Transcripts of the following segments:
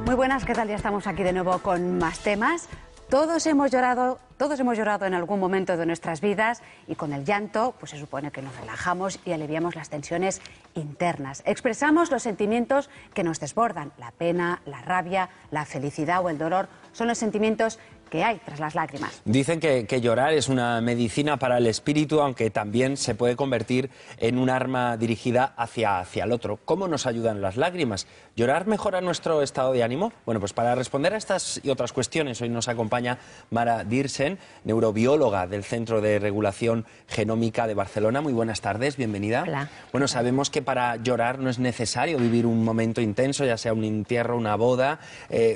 Muy buenas, ¿qué tal? Ya estamos aquí de nuevo con más temas. Todos hemos llorado en algún momento de nuestras vidas y con el llanto pues se supone que nos relajamos y aliviamos las tensiones internas. Expresamos los sentimientos que nos desbordan, la pena, la rabia, la felicidad o el dolor son los sentimientos que hay tras las lágrimas. Dicen que llorar es una medicina para el espíritu, aunque también se puede convertir en un arma dirigida hacia el otro. ¿Cómo nos ayudan las lágrimas? ¿Llorar mejora nuestro estado de ánimo? Bueno, pues para responder a estas y otras cuestiones, hoy nos acompaña Mara Dirsen, neurobióloga del Centro de Regulación Genómica de Barcelona. Muy buenas tardes, bienvenida. Hola. Bueno, sabemos que para llorar no es necesario vivir un momento intenso, ya sea un entierro, una boda,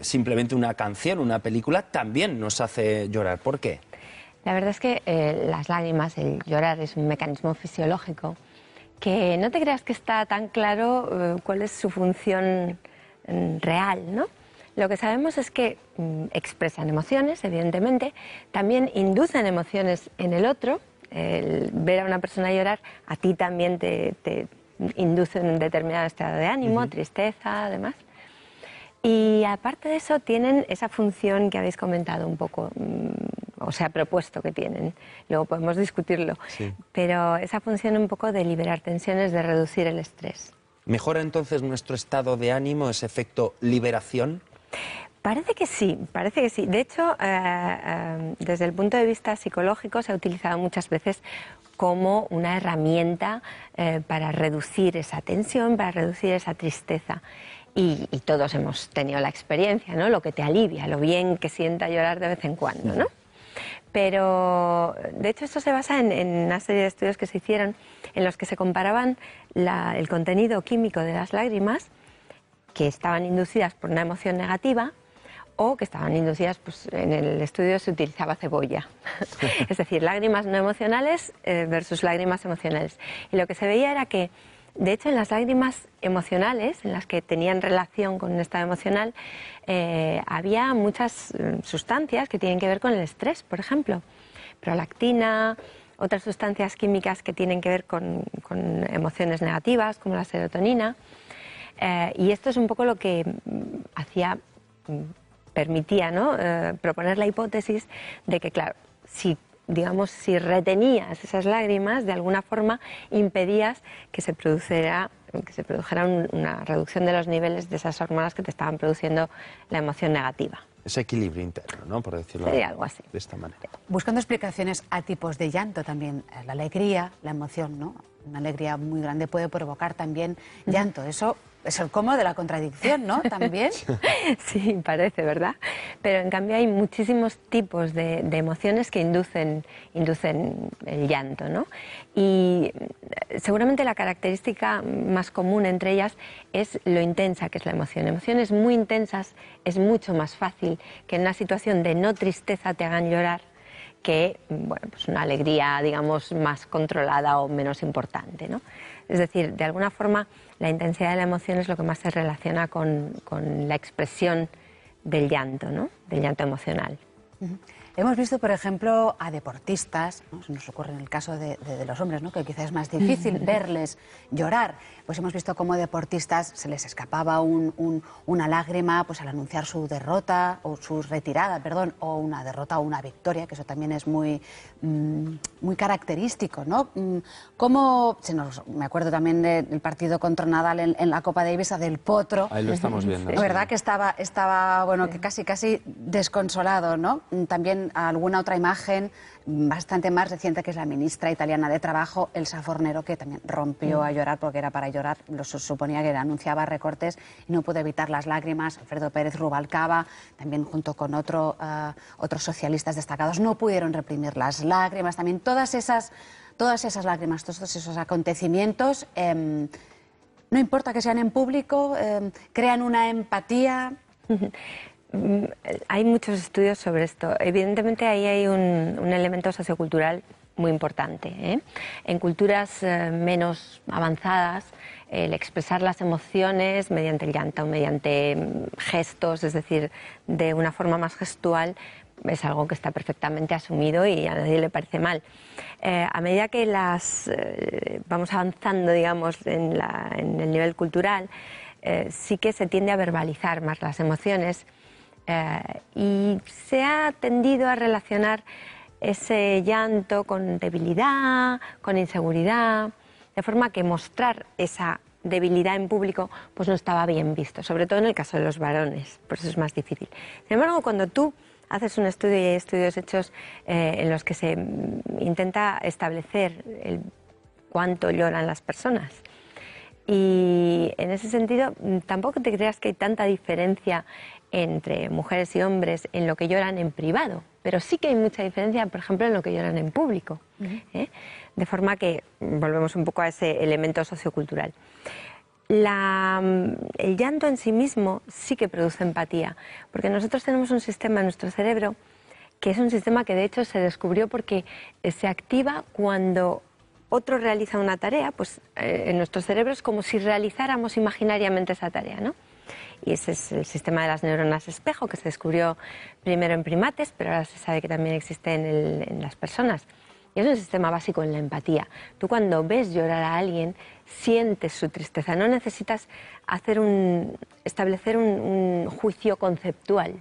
simplemente una canción, una película, también nos hace llorar. ¿Por qué? La verdad es que las lágrimas, el llorar, es un mecanismo fisiológico que no te creas que está tan claro cuál es su función real, ¿no? Lo que sabemos es que expresan emociones, evidentemente, también inducen emociones en el otro. El ver a una persona llorar a ti también te induce un determinado estado de ánimo, tristeza, además. Y aparte de eso tienen esa función que habéis comentado un poco, o sea, propuesto que tienen, luego podemos discutirlo, sí. Pero esa función un poco de liberar tensiones, de reducir el estrés. ¿Mejora entonces nuestro estado de ánimo, ese efecto liberación? Parece que sí, parece que sí. De hecho, desde el punto de vista psicológico se ha utilizado muchas veces como una herramienta para reducir esa tensión, para reducir esa tristeza. Y todos hemos tenido la experiencia, ¿no? Lo que te alivia, lo bien que sienta llorar de vez en cuando, ¿no? Pero, de hecho, esto se basa en una serie de estudios que se hicieron en los que se comparaban el contenido químico de las lágrimas que estaban inducidas por una emoción negativa o que estaban inducidas, pues en el estudio se utilizaba cebolla. Es decir, lágrimas no emocionales versus lágrimas emocionales. Y lo que se veía era que, de hecho, en las lágrimas emocionales, en las que tenían relación con un estado emocional, había muchas sustancias que tienen que ver con el estrés, por ejemplo. Prolactina, otras sustancias químicas que tienen que ver con emociones negativas, como la serotonina. Y esto es un poco lo que permitía, ¿no? Proponer la hipótesis de que, claro, si retenías esas lágrimas, de alguna forma impedías que se produjera una reducción de los niveles de esas hormonas que te estaban produciendo la emoción negativa. Ese equilibrio interno, ¿no? Por decirlo Sería algo así. De esta manera. Buscando explicaciones a tipos de llanto también, la alegría, la emoción, ¿no? Una alegría muy grande puede provocar también llanto. Eso es el cómo de la contradicción, ¿no? También. Sí, parece, ¿verdad? Pero en cambio hay muchísimos tipos de emociones que inducen el llanto, ¿no? Y seguramente la característica más común entre ellas es lo intensa que es la emoción. Emociones muy intensas es mucho más fácil que en una situación de no tristeza te hagan llorar que, bueno, pues una alegría, digamos, más controlada o menos importante, ¿no? Es decir, de alguna forma, la intensidad de la emoción es lo que más se relaciona con la expresión del llanto, ¿no? Del llanto emocional. Hemos visto, por ejemplo, a deportistas, ¿no? Se nos ocurre en el caso de los hombres, ¿no? Que quizás es más difícil verles llorar. Pues hemos visto cómo deportistas se les escapaba una lágrima pues al anunciar su derrota o su retirada, perdón, o una derrota o una victoria, que eso también es muy característico, ¿no? Me acuerdo también del partido contra Nadal en la Copa Davis, del Potro. Ahí lo estamos viendo. Sí. ¿Verdad? Que estaba bueno, que casi desconsolado, ¿no? También alguna otra imagen bastante más reciente, que es la ministra italiana de Trabajo, Elsa Fornero, que también rompió a llorar porque era para llorar, se suponía que anunciaba recortes y no pudo evitar las lágrimas. Alfredo Pérez Rubalcaba, también junto con otros socialistas destacados, no pudieron reprimir las lágrimas. También todas esas lágrimas, todos esos acontecimientos, no importa que sean en público, crean una empatía. Hay muchos estudios sobre esto. Evidentemente ahí hay un elemento sociocultural muy importante, ¿eh? En culturas menos avanzadas, el expresar las emociones mediante el llanto, mediante gestos, es decir, de una forma más gestual, es algo que está perfectamente asumido y a nadie le parece mal. A medida que vamos avanzando, digamos, en el nivel cultural, sí que se tiende a verbalizar más las emociones y se ha tendido a relacionar ese llanto con debilidad, con inseguridad, de forma que mostrar esa debilidad en público pues no estaba bien visto, sobre todo en el caso de los varones, por eso es más difícil. Sin embargo, cuando tú haces un estudio y hay estudios hechos en los que se intenta establecer cuánto lloran las personas, y en ese sentido tampoco te creas que hay tanta diferencia entre mujeres y hombres en lo que lloran en privado, pero sí que hay mucha diferencia, por ejemplo, en lo que lloran en público. De forma que volvemos un poco a ese elemento sociocultural. El llanto en sí mismo sí que produce empatía, porque nosotros tenemos un sistema en nuestro cerebro que es un sistema que de hecho se descubrió porque se activa cuando otro realiza una tarea, pues en nuestro cerebro es como si realizáramos imaginariamente esa tarea, ¿no? Y ese es el sistema de las neuronas espejo, que se descubrió primero en primates, pero ahora se sabe que también existe en las personas. Y es un sistema básico en la empatía. Tú cuando ves llorar a alguien, sientes su tristeza. No necesitas establecer un juicio conceptual,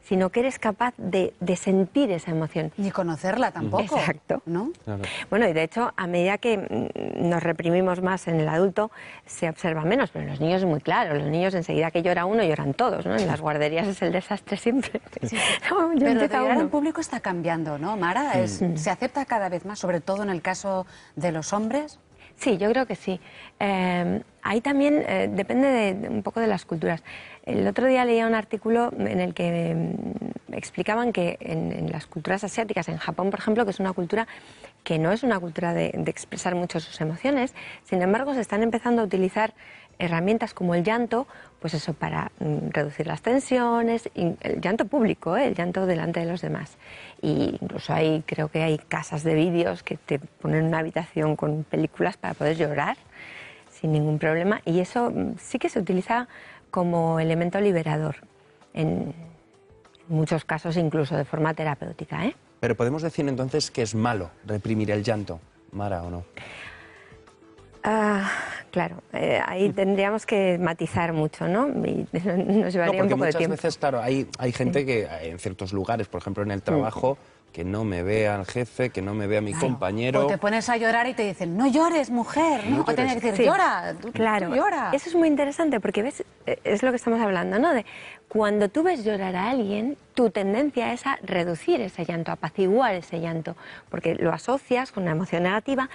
sino que eres capaz de sentir esa emoción. Ni conocerla tampoco. Exacto. ¿No? Claro. Bueno, y de hecho, a medida que nos reprimimos más en el adulto, se observa menos, pero en los niños es muy claro. Los niños enseguida que llora uno, lloran todos, ¿no? En las guarderías es el desastre siempre. Sí. No, pero lo de llorar en público está cambiando, ¿no, Mara? ¿Se acepta cada vez más, sobre todo en el caso de los hombres? Sí, yo creo que sí. Ahí también depende un poco de las culturas. El otro día leía un artículo en el que explicaban que en las culturas asiáticas, en Japón, por ejemplo, que es una cultura que no es una cultura de expresar mucho sus emociones, sin embargo, se están empezando a utilizar herramientas como el llanto, pues eso, para reducir las tensiones, el llanto público, el llanto delante de los demás. Y incluso creo que hay casas de vídeos que te ponen una habitación con películas para poder llorar sin ningún problema, y eso sí que se utiliza como elemento liberador, en muchos casos incluso de forma terapéutica, ¿eh? Pero podemos decir entonces que es malo reprimir el llanto, Mara, ¿o no? Claro, ahí tendríamos que matizar mucho, ¿no? Y nos llevaría un poco de tiempo. Muchas veces, claro, hay gente que en ciertos lugares, por ejemplo en el trabajo, que no me vea el jefe, que no me vea mi compañero. O te pones a llorar y te dicen, no llores, mujer, ¿no? O te tienen que decir, llora, tú llora. Eso es muy interesante porque, ¿ves? Es lo que estamos hablando, ¿no? De cuando tú ves llorar a alguien, tu tendencia es a reducir ese llanto, a apaciguar ese llanto, porque lo asocias con una emoción negativa.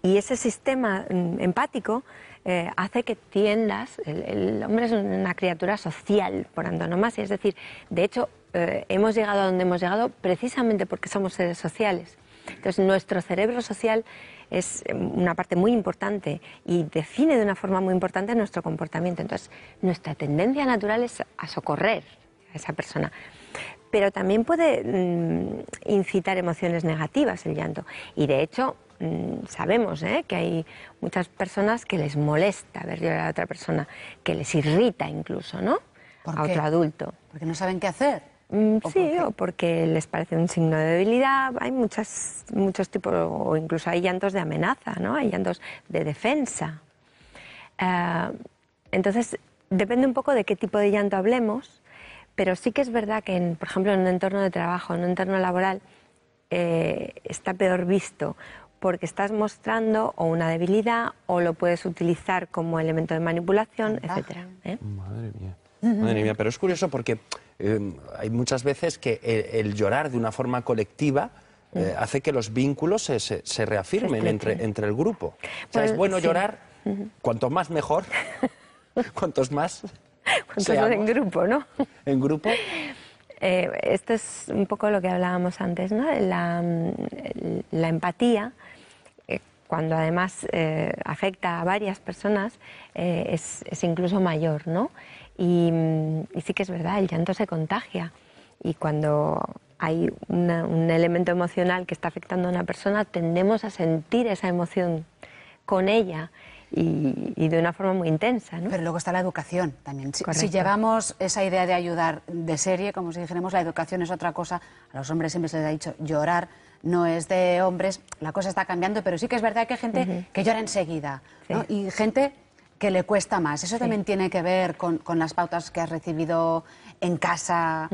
Y ese sistema empático hace que tiendas, el hombre es una criatura social por antonomasia, es decir, de hecho hemos llegado a donde hemos llegado precisamente porque somos seres sociales. Entonces nuestro cerebro social es una parte muy importante y define de una forma muy importante nuestro comportamiento. Entonces nuestra tendencia natural es a socorrer a esa persona. Pero también puede incitar emociones negativas el llanto. Y de hecho sabemos que hay muchas personas que les molesta ver llorar a otra persona, que les irrita incluso, ¿no? A otro adulto. ¿Porque no saben qué hacer? Sí, o porque les parece un signo de debilidad. Hay muchos tipos, o incluso hay llantos de amenaza, ¿no? Hay llantos de defensa. Entonces, depende un poco de qué tipo de llanto hablemos, pero sí que es verdad que, por ejemplo, en un entorno de trabajo, en un entorno laboral, está peor visto, porque estás mostrando o una debilidad o lo puedes utilizar como elemento de manipulación, etcétera. Madre mía. Madre mía, pero es curioso porque hay muchas veces que el llorar de una forma colectiva hace que los vínculos se reafirmen entre el grupo. O sea, es bueno llorar, cuanto más mejor, cuantos más seamos. En grupo, ¿no? En grupo. Esto es un poco lo que hablábamos antes, ¿no? La empatía, cuando además afecta a varias personas, es incluso mayor, ¿no? Y sí que es verdad, el llanto se contagia. Y cuando hay un elemento emocional que está afectando a una persona, tendemos a sentir esa emoción con ella y de una forma muy intensa, ¿no? Pero luego está la educación también. Si llevamos esa idea de ayudar de serie, como si dijéramos, la educación es otra cosa. A los hombres siempre se les ha dicho llorar no es de hombres, la cosa está cambiando, pero sí que es verdad que hay gente que llora enseguida, ¿no? Y gente que le cuesta más. ¿Eso también tiene que ver con las pautas que has recibido en casa?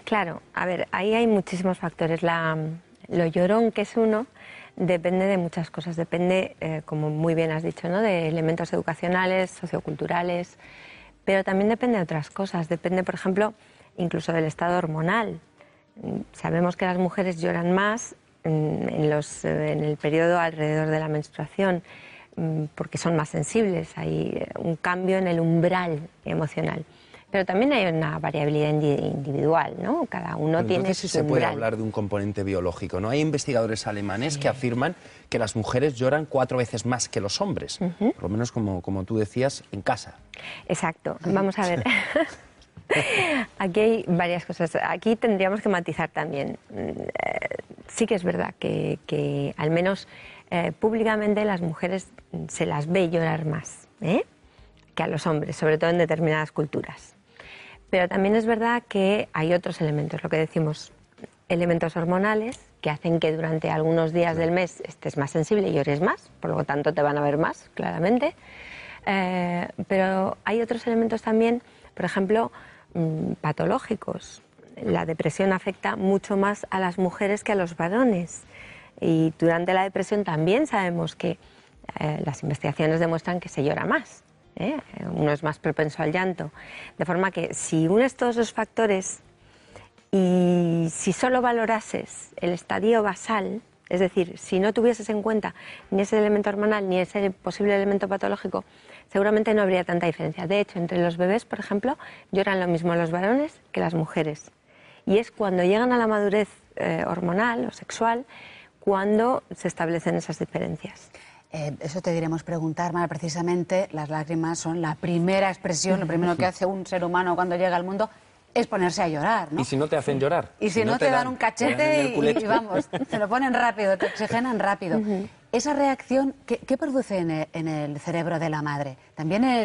Claro, a ver, ahí hay muchísimos factores. Lo llorón, que es uno, depende de muchas cosas. Depende, como muy bien has dicho, ¿no?, de elementos educacionales, socioculturales, pero también depende de otras cosas. Depende, por ejemplo, incluso del estado hormonal. Sabemos que las mujeres lloran más en el periodo alrededor de la menstruación porque son más sensibles. Hay un cambio en el umbral emocional. Pero también hay una variabilidad individual, ¿no? Cada uno tiene entonces sí su se puede umbral. hablar de un componente biológico, ¿no? Hay investigadores alemanes que afirman que las mujeres lloran 4 veces más que los hombres, por lo menos como tú decías, en casa. Exacto. Vamos a ver. Aquí hay varias cosas. Aquí tendríamos que matizar también. Sí que es verdad que al menos públicamente las mujeres se las ve llorar más que a los hombres, sobre todo en determinadas culturas. Pero también es verdad que hay otros elementos, lo que decimos, elementos hormonales que hacen que durante algunos días del mes estés más sensible y llores más, por lo tanto te van a ver más, claramente. Pero hay otros elementos también, por ejemplo, patológicos. La depresión afecta mucho más a las mujeres que a los varones. Y durante la depresión también sabemos que las investigaciones demuestran que se llora más. Uno es más propenso al llanto. De forma que si unes todos los factores y si solo valorases el estadio basal, es decir, si no tuvieses en cuenta ni ese elemento hormonal ni ese posible elemento patológico, seguramente no habría tanta diferencia. De hecho, entre los bebés, por ejemplo, lloran lo mismo los varones que las mujeres. Y es cuando llegan a la madurez hormonal o sexual cuando se establecen esas diferencias. Eso te diremos preguntar, Mar. Precisamente las lágrimas son la primera expresión, lo primero que hace un ser humano cuando llega al mundo es ponerse a llorar, ¿no? ¿Y si no te hacen llorar? Y si no te dan un cachete y vamos, te lo ponen rápido, te oxigenan rápido. Esa reacción, ¿qué produce en el cerebro de la madre? También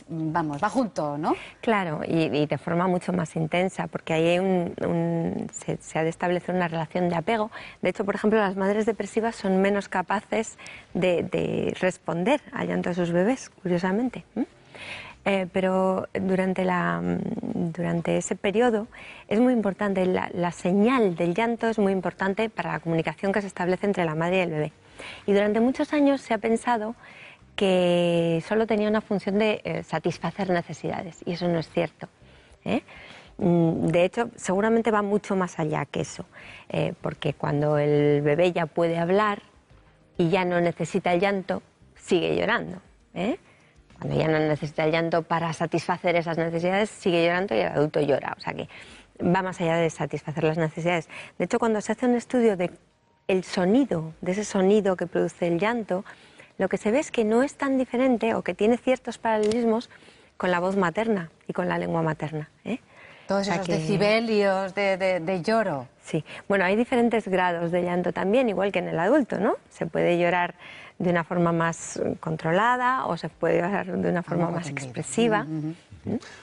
vamos, va junto, ¿no? Claro, y de forma mucho más intensa, porque ahí hay se ha de establecer una relación de apego. De hecho, por ejemplo, las madres depresivas son menos capaces de responder al llanto de sus bebés, curiosamente. Pero durante ese periodo es muy importante, la señal del llanto es muy importante para la comunicación que se establece entre la madre y el bebé. Y durante muchos años se ha pensado que solo tenía una función de satisfacer necesidades, y eso no es cierto. De hecho, seguramente va mucho más allá que eso, porque cuando el bebé ya puede hablar y ya no necesita el llanto, sigue llorando. Cuando ya no necesita el llanto para satisfacer esas necesidades, sigue llorando y el adulto llora. O sea que va más allá de satisfacer las necesidades. De hecho, cuando se hace un estudio de ese sonido que produce el llanto, lo que se ve es que no es tan diferente o que tiene ciertos paralelismos con la voz materna y con la lengua materna. Todos esos decibelios de lloro. Sí, bueno, hay diferentes grados de llanto también, igual que en el adulto, ¿no? Se puede llorar de una forma más controlada o se puede llorar de una forma más expresiva.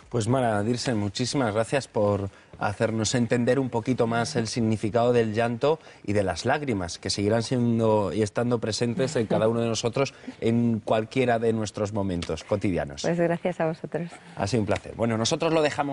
Pues Mara Dirsen, muchísimas gracias por hacernos entender un poquito más el significado del llanto y de las lágrimas, que seguirán siendo y estando presentes en cada uno de nosotros en cualquiera de nuestros momentos cotidianos. Pues gracias a vosotros. Ha sido un placer. Bueno, nosotros lo dejamos